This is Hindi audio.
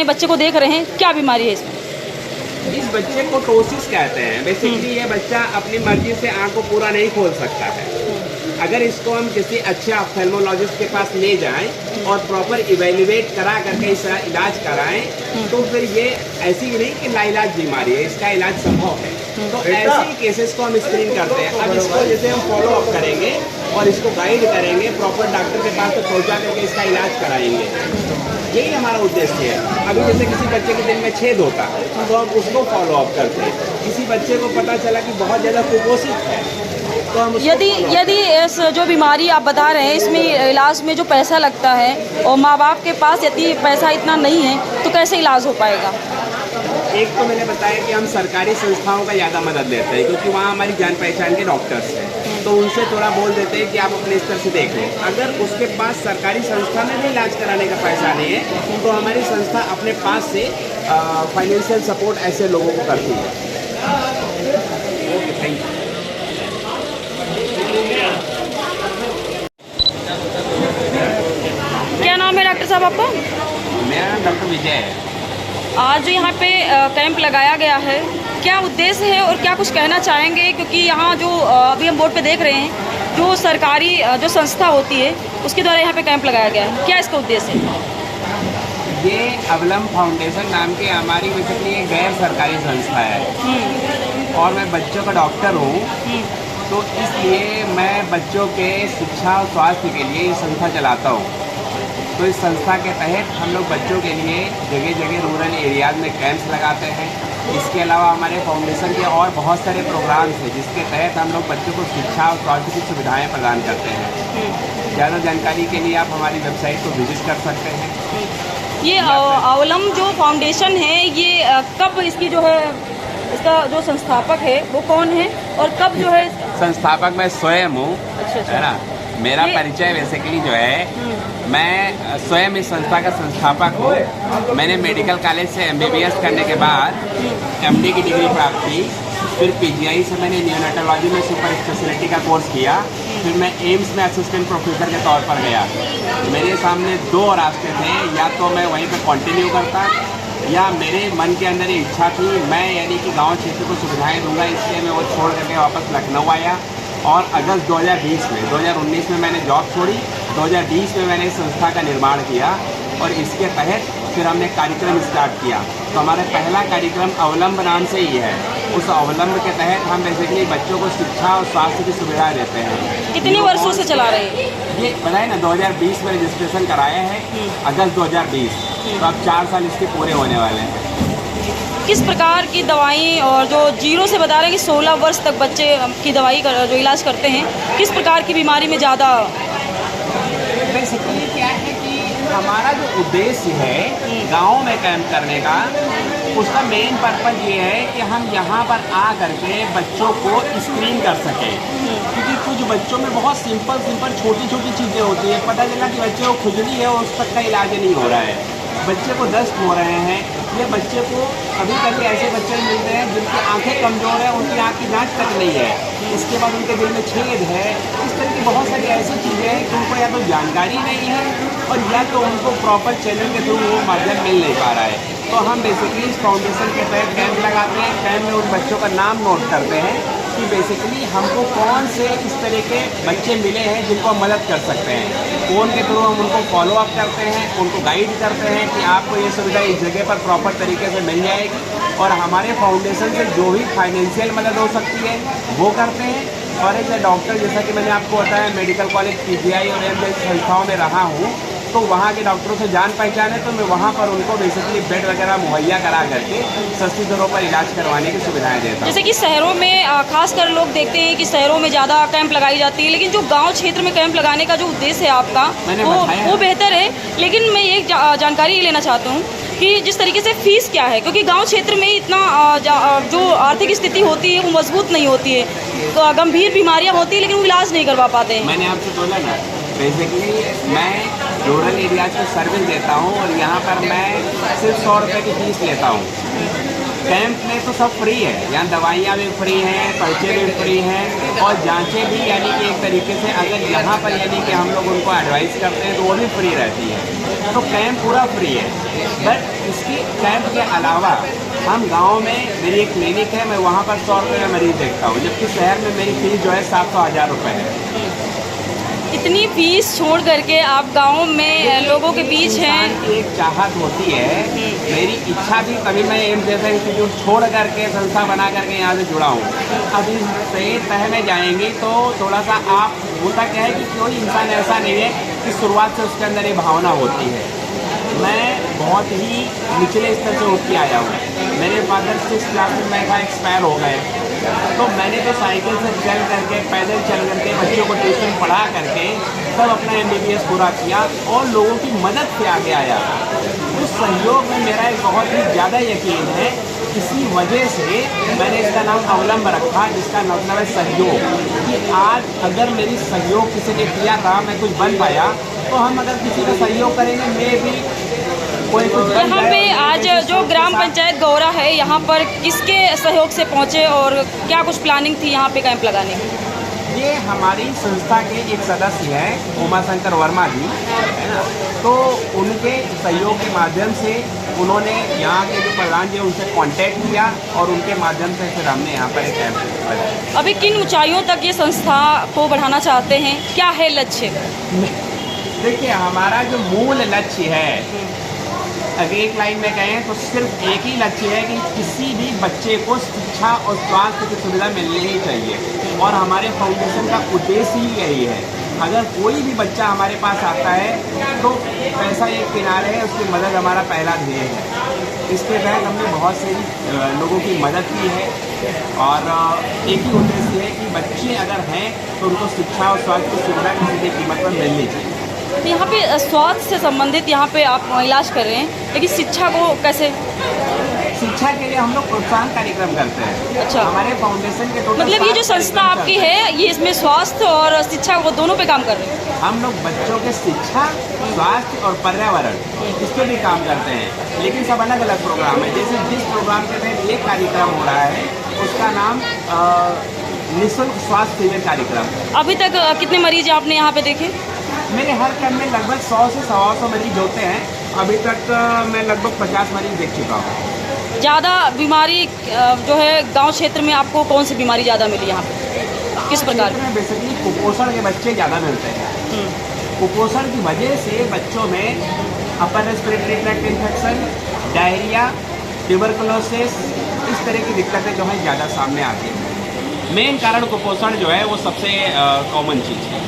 हैं, बच्चे को देख रहे हैं, क्या बीमारी है इसमें? इस बच्चे को टोसिस कहते हैं। बेसिकली ये बच्चा अपनी मर्जी से आँख को पूरा नहीं खोल सकता है। अगर इसको हम किसी अच्छे ऑप्थेल्मोलॉजिस्ट के पास ले जाएं और प्रॉपर इवेल्युएट करा करके इसका इलाज कराएं, तो फिर ये ऐसी नहीं कि लाइलाज बीमारी है, इसका इलाज संभव है। तो ऐसे ही केसेस को हम स्क्रीन करते हैं। अब इसको जैसे हम फॉलो अप करेंगे और इसको गाइड करेंगे, प्रॉपर डॉक्टर के पास तो पहुँचा करके इसका इलाज कराएंगे। यही हमारा उद्देश्य है। अभी जैसे किसी बच्चे के दिल में छेद होता है तो हम उसको फॉलो अप करते हैं। किसी बच्चे को पता चला कि बहुत ज़्यादा कुपोषित है तो हम यदि इस जो बीमारी आप बता रहे हैं इसमें इलाज में जो पैसा लगता है और माँ बाप के पास यदि पैसा इतना नहीं है तो कैसे इलाज हो पाएगा? एक तो मैंने बताया कि हम सरकारी संस्थाओं का ज़्यादा मदद लेते हैं, क्योंकि वहाँ हमारी जान पहचान के डॉक्टर्स हैं, तो उनसे थोड़ा बोल देते हैं कि आप अपने स्तर से देख लें। अगर उसके पास सरकारी संस्था में भी इलाज कराने का पैसा नहीं है तो हमारी संस्था अपने पास से फाइनेंशियल सपोर्ट ऐसे लोगों को करती है। Okay, thank you. क्या नाम है डॉक्टर साहब आपका? मेरा नाम डॉक्टर विजय है। आज यहाँ पे कैंप लगाया गया है, क्या उद्देश्य है और क्या कुछ कहना चाहेंगे? क्योंकि यहाँ जो अभी हम बोर्ड पे देख रहे हैं, जो सरकारी जो संस्था होती है उसके द्वारा यहाँ पे कैंप लगाया गया है, क्या इसका उद्देश्य है? ये अवलंब फाउंडेशन नाम की हमारी बेसिकली एक गैर सरकारी संस्था है और मैं बच्चों का डॉक्टर हूँ, तो इसलिए मैं बच्चों के शिक्षा और स्वास्थ्य के लिए ये संस्था चलाता हूँ। तो इस संस्था के तहत हम लोग बच्चों के लिए जगह जगह रूरल एरियाज़ में कैंप्स लगाते हैं। इसके अलावा हमारे फाउंडेशन के और बहुत सारे प्रोग्राम्स हैं जिसके तहत हम लोग बच्चों को शिक्षा और स्वास्थ्य की सुविधाएं प्रदान करते हैं। ज़्यादा जानकारी के लिए आप हमारी वेबसाइट को विजिट कर सकते हैं। ये अवलंब जो फाउंडेशन है, ये कब इसकी जो है, इसका जो संस्थापक है वो कौन है और कब जो है? संस्थापक मैं स्वयं हूँ। अच्छा। है ना, मेरा परिचय बेसिकली जो है, मैं स्वयं इस संस्था का संस्थापक हूँ। मैंने मेडिकल कॉलेज से MBBS करने के बाद MD की डिग्री प्राप्त की। फिर PGI से मैंने न्यूनेटोलॉजी में सुपर स्पेशलिटी का कोर्स किया। फिर मैं एम्स में असिस्टेंट प्रोफेसर के तौर पर गया। मेरे सामने दो रास्ते थे, या तो मैं वहीं पर कंटिन्यू करता या मेरे मन के अंदर ये इच्छा थी मैं यानी कि गाँव क्षेत्र को सुविधाएँ दूँगा, इसलिए मैं वो छोड़ करके वापस लखनऊ आया। और अगस्त 2019 में मैंने जॉब छोड़ी। 2020 में मैंने इस संस्था का निर्माण किया और इसके तहत फिर हमने कार्यक्रम स्टार्ट किया। तो हमारा पहला कार्यक्रम अवलंब नाम से ही है। उस अवलंब के तहत हम बेसिकली बच्चों को शिक्षा और स्वास्थ्य की सुविधा देते हैं। कितने वर्षों से चला रहे हैं? ये बताए ना, 2020 में रजिस्ट्रेशन कराया है, अगस्त 2020, तो अब 4 साल इसके पूरे होने वाले हैं। किस प्रकार की दवाई, और जो 0 से बता रहे हैं कि 16 वर्ष तक बच्चे की दवाई जो इलाज करते हैं, किस प्रकार की बीमारी में ज़्यादा? बेसिकली क्या है कि हमारा जो उद्देश्य है गाँव में कैंप करने का, उसका मेन पर्पज ये है कि हम यहाँ पर आ करके बच्चों को स्क्रीन कर सकें। क्योंकि कुछ बच्चों में बहुत सिंपल छोटी चीज़ें होती हैं। पता चला कि बच्चे को खुजली है और उस तक का इलाज नहीं हो रहा है, बच्चे को दस्त हो रहे हैं, ये बच्चे को कभी ऐसे बच्चे मिलते हैं जिनकी आंखें कमज़ोर है, उनकी आँख की जांच तक नहीं है, इसके बाद उनके दिल में छेद है। इस तरह की बहुत सारी ऐसी चीज़ें हैं कि उनको या तो जानकारी नहीं है और या तो उनको प्रॉपर चैनल के थ्रू वो माध्यम मिल नहीं पा रहा है। तो हम बेसिकली इस फाउंडेशन के तहत कैंप लगाते हैं। कैंप में उन बच्चों का नाम नोट करते हैं कि बेसिकली हमको कौन से इस तरह के बच्चे मिले हैं जिनको हम मदद कर सकते हैं। फ़ोन के थ्रू हम उनको फॉलो अप करते हैं, उनको गाइड करते हैं कि आपको ये सुविधा इस जगह पर प्रॉपर तरीके से मिल जाएगी। और हमारे फाउंडेशन से जो भी फाइनेंशियल मदद हो सकती है वो करते हैं। और एज ए डॉक्टर, जैसा कि मैंने आपको बताया, मेडिकल कॉलेज PGI और एम्स संस्थाओं में रहा हूँ, तो वहाँ के डॉक्टरों से जान पहचान है, तो मैं वहाँ पर उनको बेसिकली बेड वगैरह मुहैया करा करके सस्ती दरों पर इलाज करवाने की सुविधाएं देता हूँ। जैसे कि शहरों में खासकर लोग देखते हैं कि शहरों में ज़्यादा कैंप लगाई जाती है, लेकिन जो गांव क्षेत्र में कैंप लगाने का जो उद्देश्य है आपका वो बेहतर है। लेकिन मैं एक जानकारी लेना चाहता हूँ कि जिस तरीके से फीस क्या है, क्योंकि गाँव क्षेत्र में इतना जो आर्थिक स्थिति होती है वो मजबूत नहीं होती है, तो गंभीर बीमारियाँ होती है लेकिन वो इलाज नहीं करवा पाते हैं। मैंने आपसे बोला ना, बेसिकली मैं रूरल एरियाज की सर्विस देता हूँ और यहाँ पर मैं सिर्फ 100 रुपये की फ़ीस लेता हूँ। कैंप में तो सब फ्री है, यहाँ दवाइयाँ भी फ्री हैं, पर्चे भी फ्री हैं और जांचें भी यानी कि एक तरीके से अगर यहाँ पर यानी कि हम लोग उनको एडवाइस करते हैं तो वो भी फ्री रहती है। तो कैंप पूरा फ्री है। बट इसकी कैंप के अलावा हम गांव में मेरी एक क्लिनिक है, मैं वहाँ पर 100 रुपये में मरीज़ देखता हूँ, जबकि शहर में मेरी फीस जो है 700-1000 रुपये है। इतनी फीस छोड़ करके आप गांव में लोगों के बीच हैं। एक चाहत होती है, मेरी इच्छा थी तभी मैं एम्स जैसा इंस्टीट्यूट छोड़ करके संस्था बना करके यहाँ से जुड़ा हूँ। अब इस तह में जाएंगी तो थोड़ा सा आप होता क्या है कि कोई इंसान ऐसा नहीं है कि शुरुआत से उसके अंदर ये भावना होती है। मैं बहुत ही निचले स्तर से उठ के आया हूँ। मेरे फादर 6 क्लास में मैं था एक्सपायर हो गए, तो मैंने तो साइकिल से चल करके पैदल चल करके बच्चों को ट्यूशन पढ़ा करके सब अपना MBBS पूरा किया और लोगों की मदद से आगे आया। उस सहयोग में मेरा एक बहुत ही ज़्यादा यकीन है, इसी वजह से मैंने इसका नाम अवलंब रखा, जिसका मतलब है सहयोग। कि आज अगर मेरी सहयोग किसी ने किया था, मैं कुछ बन पाया, तो हम अगर किसी का सहयोग करेंगे मैं भी कोई कुछ यहाँ पे आज जो ग्राम पंचायत गौरा है, यहाँ पर किसके सहयोग से पहुँचे और क्या कुछ प्लानिंग थी यहाँ पे कैंप लगाने की? ये हमारी संस्था के एक सदस्य हैं उमाशंकर वर्मा जी, है ना, तो उनके सहयोग के माध्यम से उन्होंने यहाँ के जो प्रधान जी उनसे कांटेक्ट किया और उनके माध्यम से फिर हमने यहाँ पर एक कैंप लगाया। अभी किन ऊंचाइयों तक ये संस्था को बढ़ाना चाहते हैं, क्या है लक्ष्य? देखिए, हमारा जो मूल लक्ष्य है, अगर एक लाइन में कहें तो सिर्फ एक ही लक्ष्य है कि किसी भी बच्चे को शिक्षा और स्वास्थ्य की सुविधा मिलनी ही चाहिए और हमारे फाउंडेशन का उद्देश्य ही यही है। अगर कोई भी बच्चा हमारे पास आता है तो पैसा एक किनारे है, उसकी मदद हमारा पहला ध्येय है। इसके तहत हमने बहुत से लोगों की मदद की है और एक ही उद्देश्य है कि बच्चे अगर हैं तो उनको शिक्षा और स्वास्थ्य की सुविधा किसी भी कीमत पर मिलनी चाहिए। यहाँ पे स्वास्थ्य से संबंधित यहाँ पे आप इलाज कर रहे हैं, लेकिन शिक्षा को कैसे? शिक्षा के लिए हम लोग प्रोत्साहन कार्यक्रम करते हैं। अच्छा, हमारे फाउंडेशन के टोटल मतलब ये जो संस्था आपकी है ये इसमें स्वास्थ्य और शिक्षा वो दोनों पे काम कर रहे हैं? हम लोग बच्चों के शिक्षा, स्वास्थ्य और पर्यावरण इस पे भी काम करते हैं, लेकिन सब अलग अलग प्रोग्राम है। जैसे जिस प्रोग्राम के तहत ये कार्यक्रम हो रहा है उसका नाम निःशुल्क स्वास्थ्य शिविर कार्यक्रम। अभी तक कितने मरीज आपने यहाँ पे देखे? मेरे हर कैंप में लगभग 100 से 125 मरीज होते हैं। अभी तक मैं लगभग 50 मरीज देख चुका हूँ। ज़्यादा बीमारी जो है गांव क्षेत्र में आपको कौन सी बीमारी ज़्यादा मिली यहाँ पे, किस प्रकार की? बेसिकली कुपोषण के बच्चे ज़्यादा मिलते हैं। कुपोषण की वजह से बच्चों में upper respiratory tract infection, diarrhoea, tuberculosis, इस तरह की दिक्कतें जो है ज़्यादा सामने आती हैं। मेन कारण कुपोषण जो है वो सबसे कॉमन चीज़ है।